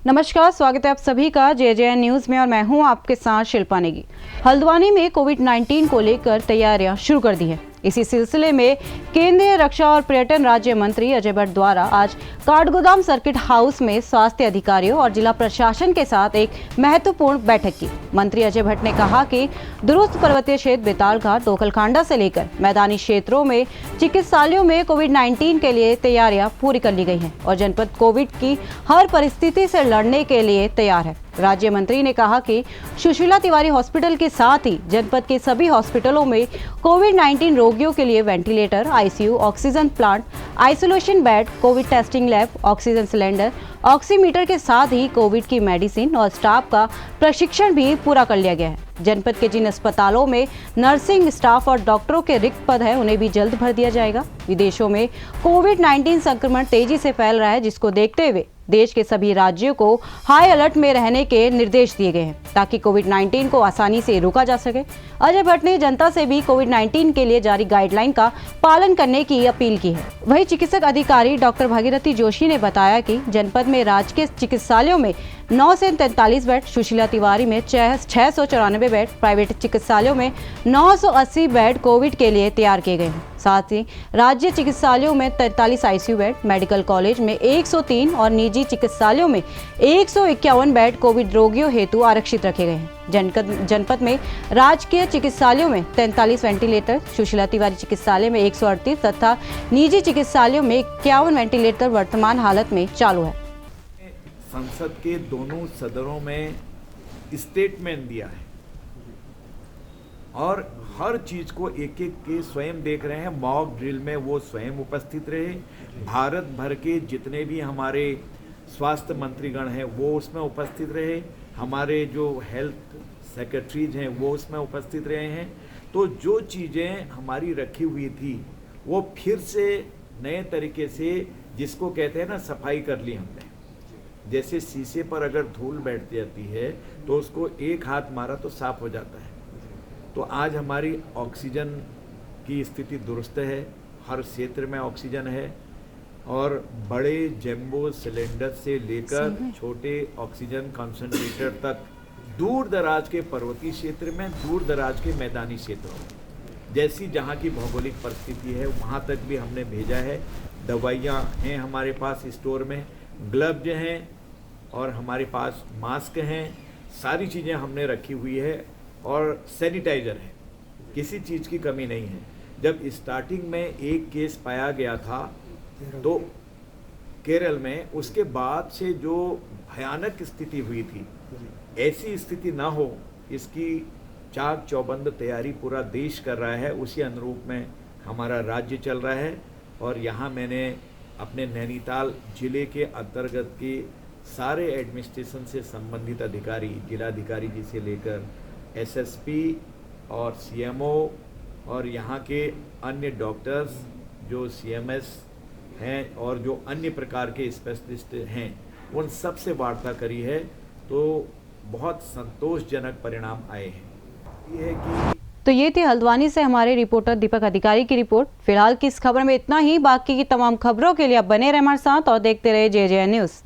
नमस्कार, स्वागत है आप सभी का JJN न्यूज में और मैं हूं आपके साथ शिल्पा नेगी। हल्द्वानी में कोविड-19 को लेकर तैयारियां शुरू कर दी है। इसी सिलसिले में केंद्रीय रक्षा और पर्यटन राज्य मंत्री अजय भट्ट द्वारा आज काठगोदाम सर्किट हाउस में स्वास्थ्य अधिकारियों और जिला प्रशासन के साथ एक महत्वपूर्ण बैठक की। मंत्री अजय भट्ट ने कहा कि दुरुस्त पर्वतीय क्षेत्र बेतालघाट दोखलखांडा से लेकर मैदानी क्षेत्रों में चिकित्सालयों में कोविड-19 के लिए तैयारियां पूरी कर ली गई हैं और जनपद कोविड की हर परिस्थिति से लड़ने के लिए तैयार है। राज्य मंत्री ने कहा कि सुशीला तिवारी हॉस्पिटल के साथ ही जनपद के सभी हॉस्पिटलों में कोविड-19 रोगियों के लिए ventilator, ICU, oxygen plant, isolation bed, Covid testing lab, oxygen cylinder, oximeter के साथ ही कोविड की मेडिसिन और स्टाफ का प्रशिक्षण भी पूरा कर लिया गया है। जनपद के जिन अस्पतालों में नर्सिंग स्टाफ और डॉक्टरों के रिक्त पद है उन्हें भी जल्द भर दिया जाएगा। विदेशों में कोविड-19 संक्रमण तेजी से फैल रहा है, जिसको देखते हुए देश के सभी राज्यों को हाई अलर्ट में रहने के निर्देश दिए गए हैं ताकि कोविड-19 को आसानी से रोका जा सके। अजय भट्ट ने जनता से भी कोविड-19 के लिए जारी गाइडलाइन का पालन करने की अपील की है। वहीं चिकित्सक अधिकारी डॉक्टर भागीरथी जोशी ने बताया कि जनपद में राजकीय चिकित्सालयों में 9 से 43 बेड, सुशीला तिवारी में 694 बेड, प्राइवेट चिकित्सालयों में 980 बेड कोविड के लिए तैयार किए गए हैं। साथ ही राज्य चिकित्सालयों में 43 आईसीयू बेड, मेडिकल कॉलेज में 103 और निजी चिकित्सालयों में 151 बेड कोविड रोगियों हेतु आरक्षित रखे गए हैं। जनपद में राजकीय चिकित्सालयों में 43 वेंटिलेटर, सुशीला तिवारी चिकित्सालय में 138 तथा निजी चिकित्सालयों में 51 वेंटिलेटर वर्तमान हालत में चालू है। संसद के दोनों सदनों में स्टेटमेंट दिया है और हर चीज को एक एक के स्वयं देख रहे हैं। मॉक ड्रिल में वो स्वयं उपस्थित रहे। भारत भर के जितने भी हमारे स्वास्थ्य मंत्रीगण हैं वो उसमें उपस्थित रहे। हमारे जो हेल्थ सेक्रेटरीज हैं वो उसमें उपस्थित रहे हैं। तो जो चीज़ें हमारी रखी हुई थी वो फिर से नए तरीके से, जिसको कहते हैं ना, सफाई कर ली हमने। जैसे शीशे पर अगर धूल बैठ जाती है तो उसको एक हाथ मारा तो साफ हो जाता है। तो आज हमारी ऑक्सीजन की स्थिति दुरुस्त है, हर क्षेत्र में ऑक्सीजन है और बड़े जंबो सिलेंडर से लेकर छोटे ऑक्सीजन कंसंट्रेटर तक दूर दराज के पर्वतीय क्षेत्र में, दूर दराज के मैदानी क्षेत्रों में जैसी जहाँ की भौगोलिक परिस्थिति है वहाँ तक भी हमने भेजा है। दवाइयाँ हैं हमारे पास स्टोर में, ग्लव्स हैं और हमारे पास मास्क हैं, सारी चीज़ें हमने रखी हुई है और सैनिटाइज़र है, किसी चीज़ की कमी नहीं है। जब स्टार्टिंग में एक केस पाया गया था तो केरल में, उसके बाद से जो भयानक स्थिति हुई थी, ऐसी स्थिति ना हो इसकी चाक चौबंद तैयारी पूरा देश कर रहा है। उसी अनुरूप में हमारा राज्य चल रहा है और यहाँ मैंने अपने नैनीताल जिले के अंतर्गत के सारे एडमिनिस्ट्रेशन से संबंधित अधिकारी, जिलाधिकारी जी से लेकर एसएसपी और सीएमओ और यहाँ के अन्य डॉक्टर्स जो सीएमएस हैं और जो अन्य प्रकार के स्पेशलिस्ट हैं, उन सब से वार्ता करी है तो बहुत संतोषजनक परिणाम आए हैं। तो ये थी हल्द्वानी से हमारे रिपोर्टर दीपक अधिकारी की रिपोर्ट। फिलहाल की इस खबर में इतना ही। बाकी की तमाम खबरों के लिए आप बने रहे हमारे साथ और देखते रहे JJN न्यूज़।